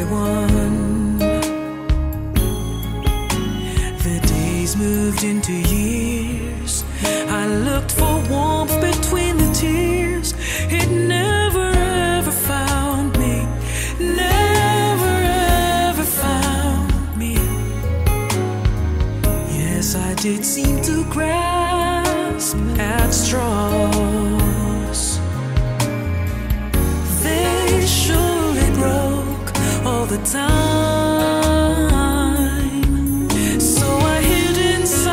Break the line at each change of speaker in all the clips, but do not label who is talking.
everyone. The days moved into years. I looked for warmth between the tears. It never ever found me. Never ever found me. Yes, I did seem to grasp at straws. They surely broke all the time. So I hid inside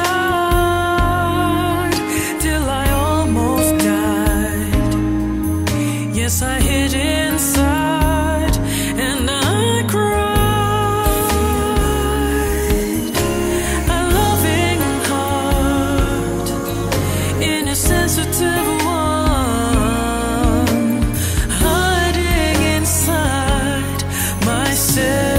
till I almost died. Yes, I hid inside and I cried. A loving heart in a sensitive one, hiding inside myself.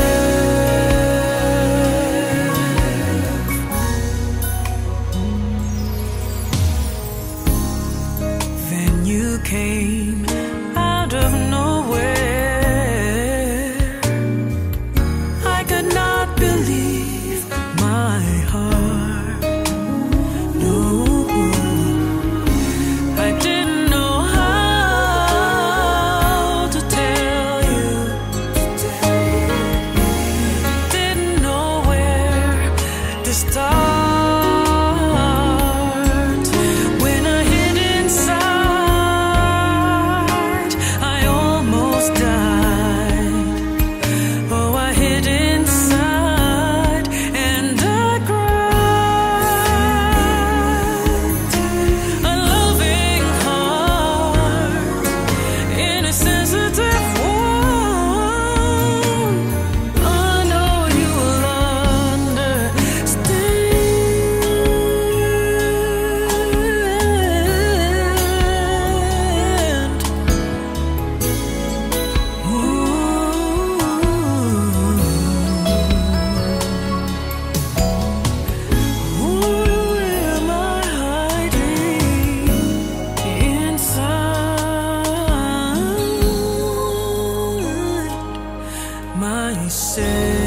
Then you came out of nowhere. I could not believe my heart. No, I didn't know how to tell you. Didn't know where to start. When I hid inside, I almost died. Oh, I hid inside and I cried. A loving heart in a sensitive one. I know you will understand. Where am I hiding inside myself?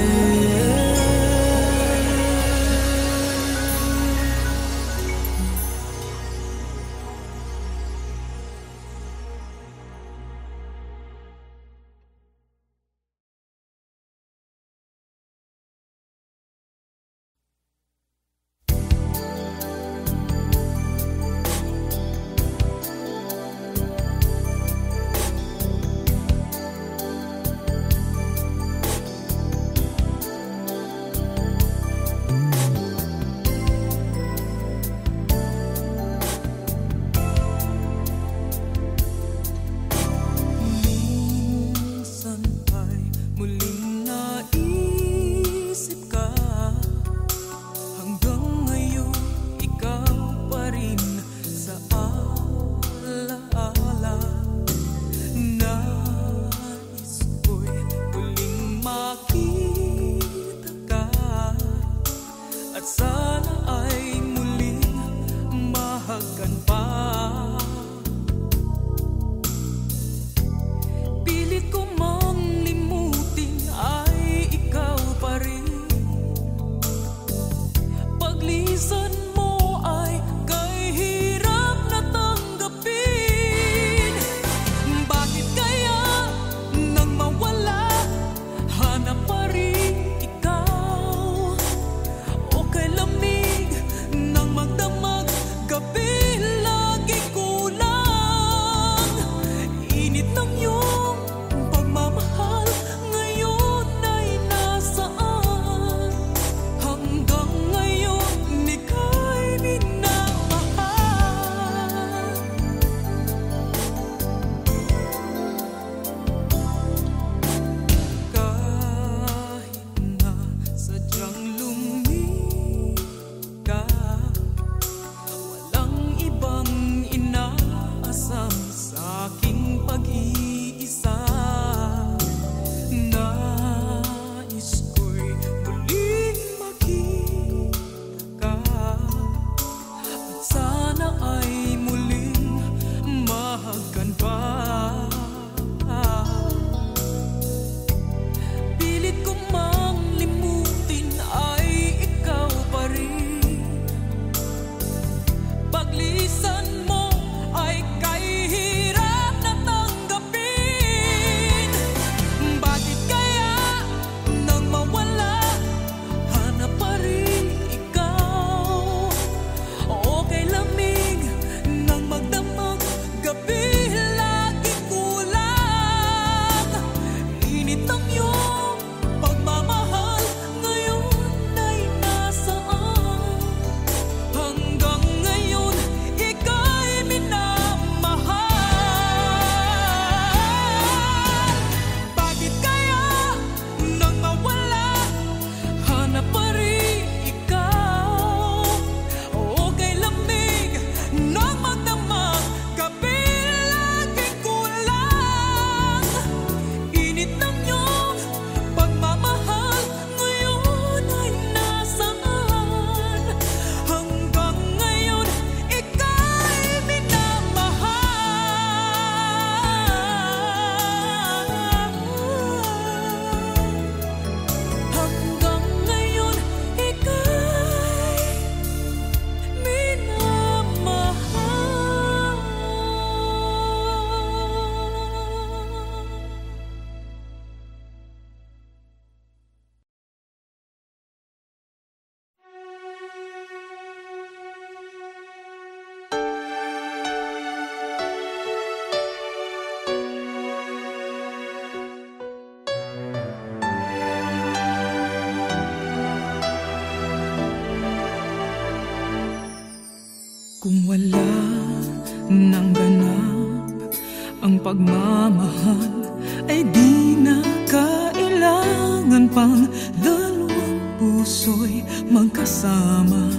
pang dalawang puso'y magkasama.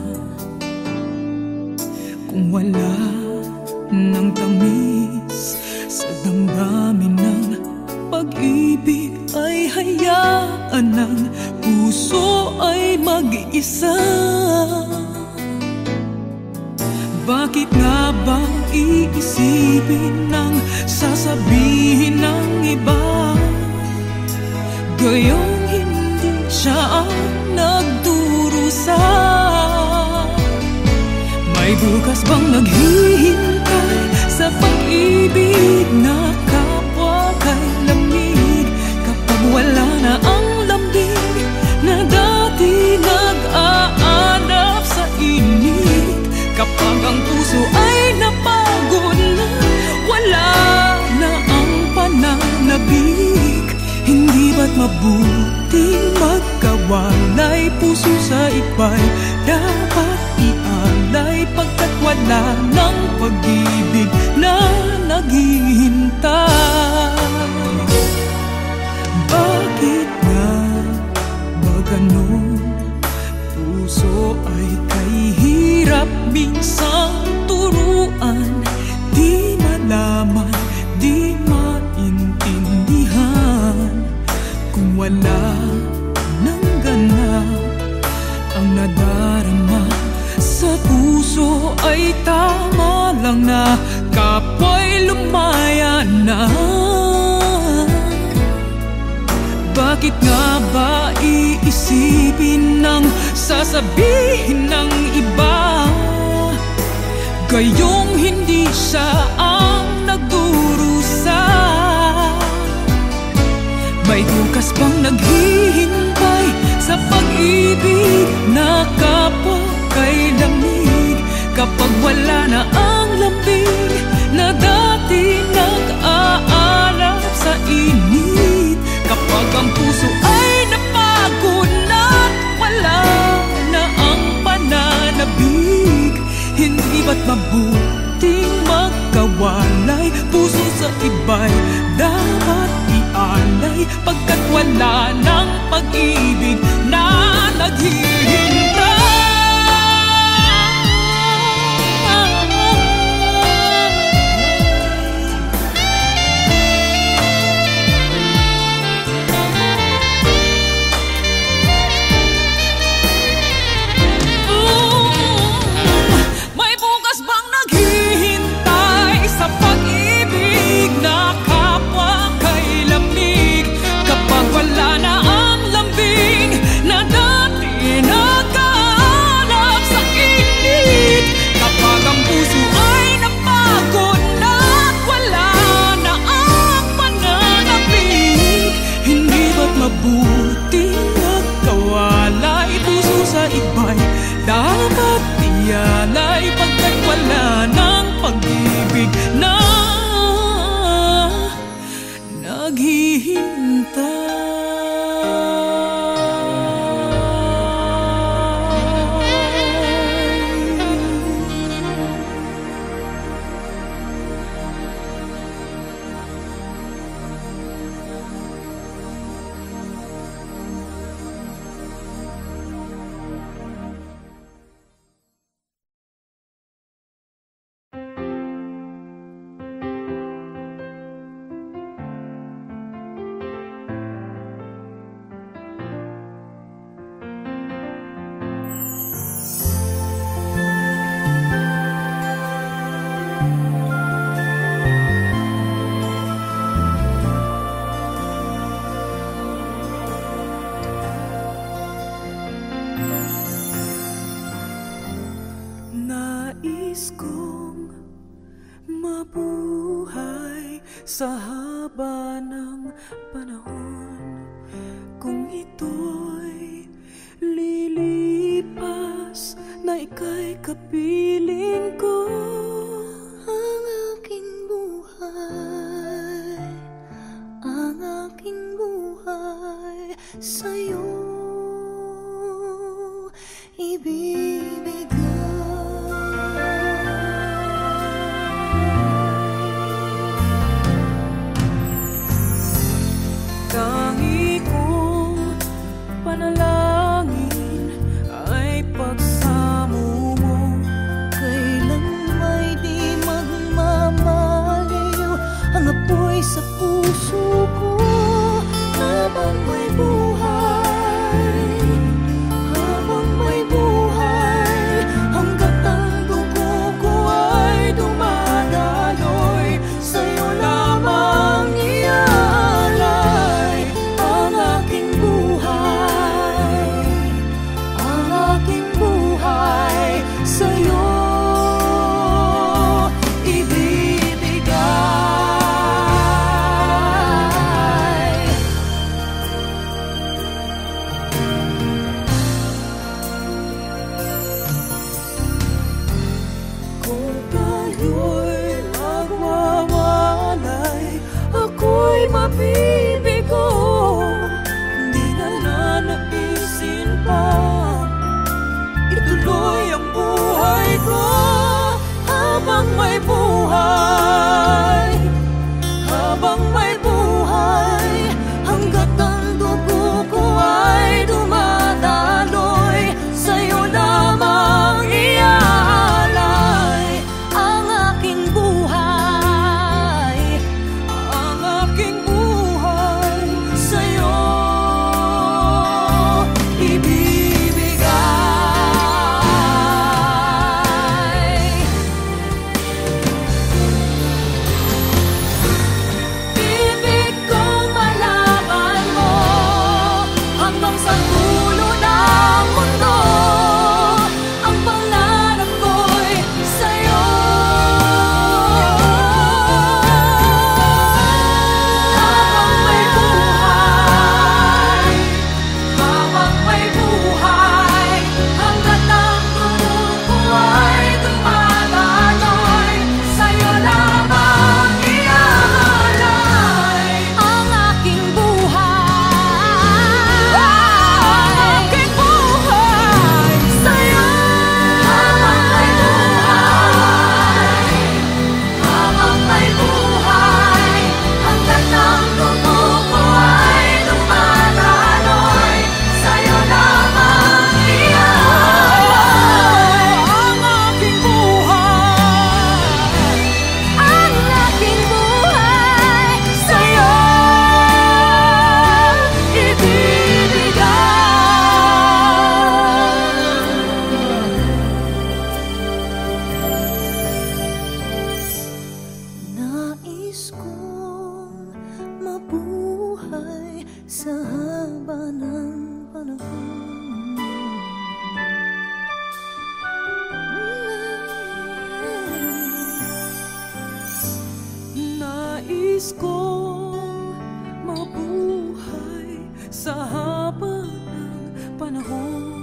Kung wala ng tamis sa damdamin ng pag-ibig, ay hayaan ng puso ay mag-isa. Bakit nga ba iisipin ng sasabihin ng iba, gayong hindi siya ang nagdurusa? May bukas bang naghihintay sa pag-ibig na kapwa kay lamig? Kapag wala na ang lambing na dati nag-aanap sa init, kapag ang puso ay napagod na, wala na ang pananabik, hindi ba't mabuting magkawalay? Puso sa iba'y dapat ialay, pagkat wala ng pag-ibig na naghihintay. Bakit nga ba ganon? Puso ay kay hirap minsang turuan, di malaman, di maintindihan. Kung wala ng ganap ang nadarama sa puso, ay tama lang na kapwa'y lumaya na. Bakit nga ba iisipin ng sasabihin ng iba, gayong hindi siya ang nagdurusa? May bukas bang naghihintay sa pag-ibig na kapwa kay lamig? Kapag wala na ang lambing na dati nag-aalap sa init, kapag ang puso ay napagod na, wala na ang pananabik, hindi ba't mabuting magkawalay? Puso sa iba'y dapat ialay, pagkat wala ng pag-ibig na naghihintay. Mabuting magkawalay, puso sa iba'y dapat ialay, pagkat wala ng pag-ibig na naghihintay. Nais kong mabuhay sa haba ng panahon, kung ito'y lilipas na ika'y kapiling ko.
Ang aking buhay, ang aking buhay sa'yo ibibigay.
Tangi kong may buhay, habang may buhay, hanggat ang dugo ko ay dumadaloy, sa'yo lamang iaalay ang aking buhay, ang aking buhay, sa'yo sa haba ng panahon. Nais kong mabuhay sa haba ng panahon.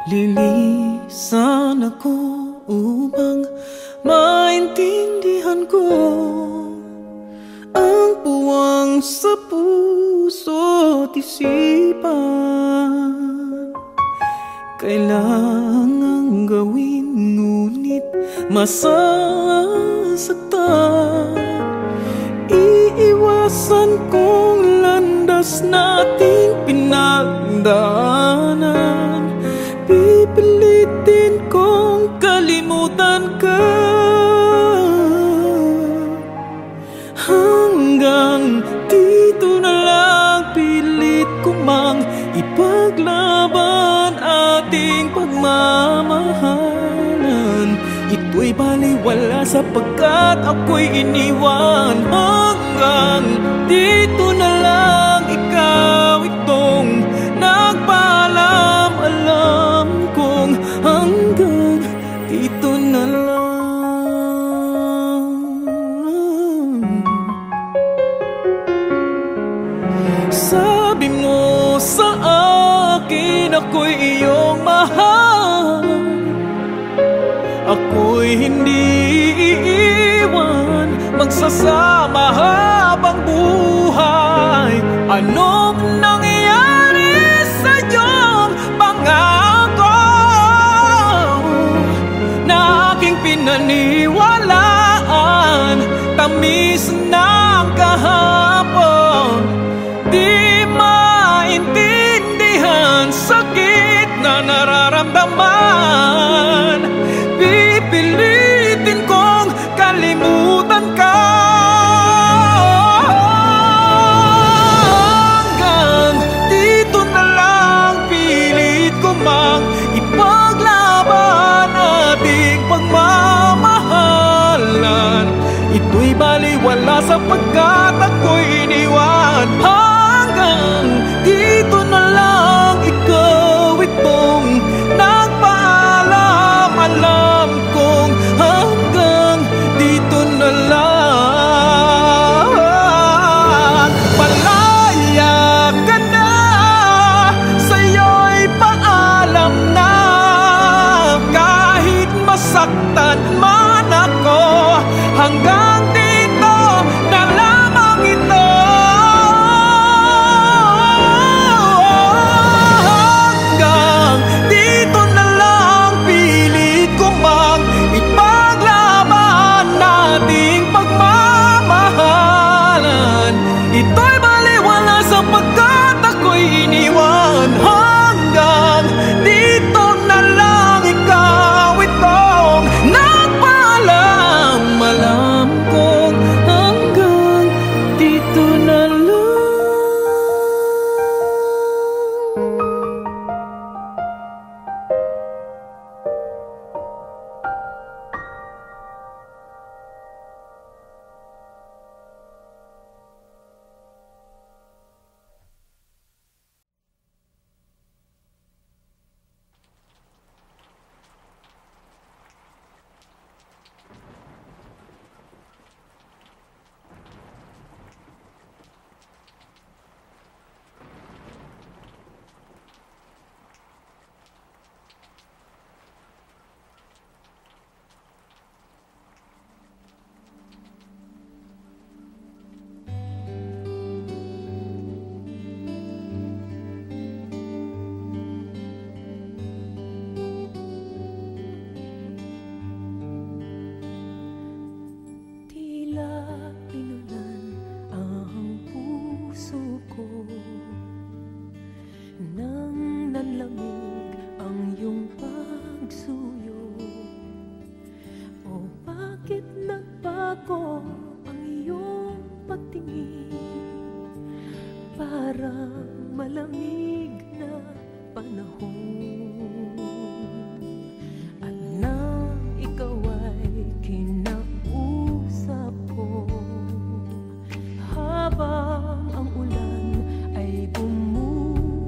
Lilisan ako upang maintindihan ko ang puwang sa puso't isipan. Kailangang gawin ngunit masasaktan. Iiwasan kong landas nating pinagdaanan. Pipilitin kong kalimutan ka hanggang dito na lang. Pilit ko mang ipaglaban ating pagmamahalan. Ito'y baliwala sapagkat ako'y iniwan. Hanggang dito na lang, ikaw itong nagpaalam. Alam kong hanggang dito na lang. Sabi mo sa akin ako'y iyong mahal. Ako'y hindi iiwan, magsasama habang buhay. Anong nangyari sa iyong pangako na aking pinaniwalaan? Tamis ng kahapon, di maintindihan sakit na nararamdaman. Pipilitin kong kalimutan ka hanggang dito na lang. Pilit ko mang ipaglaban ating pagmamahalan. Ito'y baliwala sa sapagkat ako'y iniwan. Hanggang dito na lang, ikaw itong nagpaalam. Alam kong hanggang dito na lang. Malaya ka na, sa'yo'y paalam na. Kahit masaktan man ako, hanggang dito na lamang ito. Hanggang dito na lang, pilit ko mang ipaglaban nating pagmamahalan. Ito'y baliwala sapagkat ako'y iniwan. Hanggang dito na lang, ikaw itong nagpaalam. Alam kong hanggang dito na lang.
Tila inulan ang puso ko nang nanlamig ang iyong pagsuyo. O bakit nagbago ang iyong pagtingin? Parang malamig na panahon. At nang ikaw ay kinausap ko, habang ang ulan ay bumubuhos,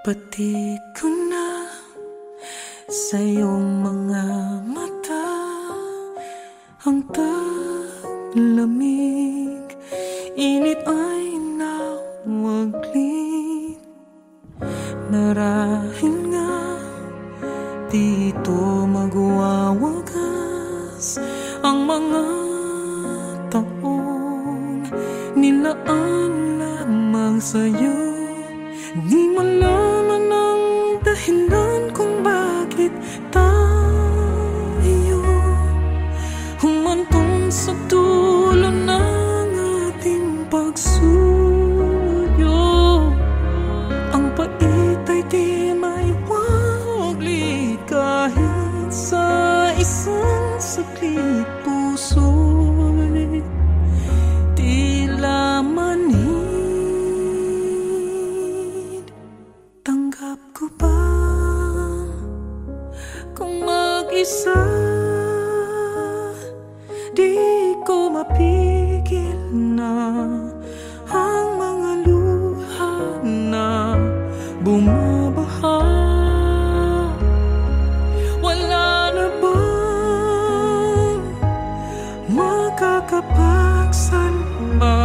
Pati ko na sa iyong mga mata ang taglamig, init ay nawaglit. Marahil nga dito magwawagas ang mga taong nilaan lamang sa'yo. Di malaman ang dahilan kung bakit tayo humantong sa dulo ng ating pagsuyo. Ang pait ay di maiwaglit kahit sa isang saglit. Puso'y tila manhid. Tanggap ko ba kung mag-isa di ko mapigil na ang mga luha na bumabaha? Wala na bang makakapagsalba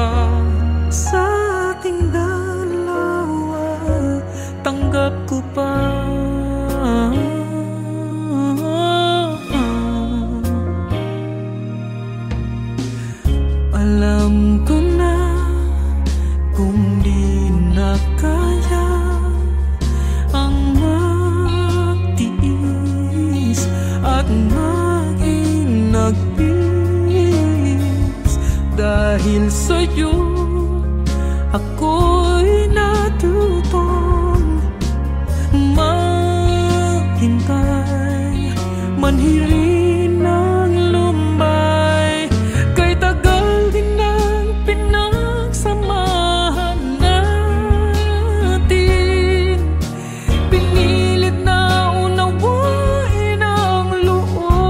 sa ating dalawa? Tanggap ko pa alam ko na kung di na kaya ang magtiis at maginagpis, dahil sa'yo ako'y natutong maghintay, manhirin ng lumbay. Kay tagal din ang pinagsamahan natin, pinilit na unawain ang loobin.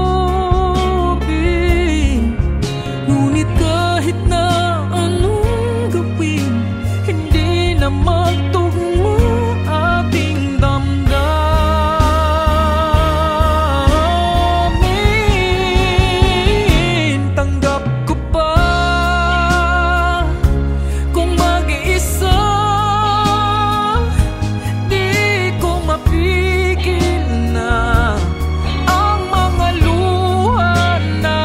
Ngunit kahit na anong gawin, hindi na magtugma ating damdamin. Tanggap ko pa kung mag-iisa di ko mapigil na ang mga luha na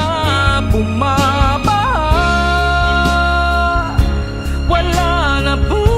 bumabaha. Wala na ba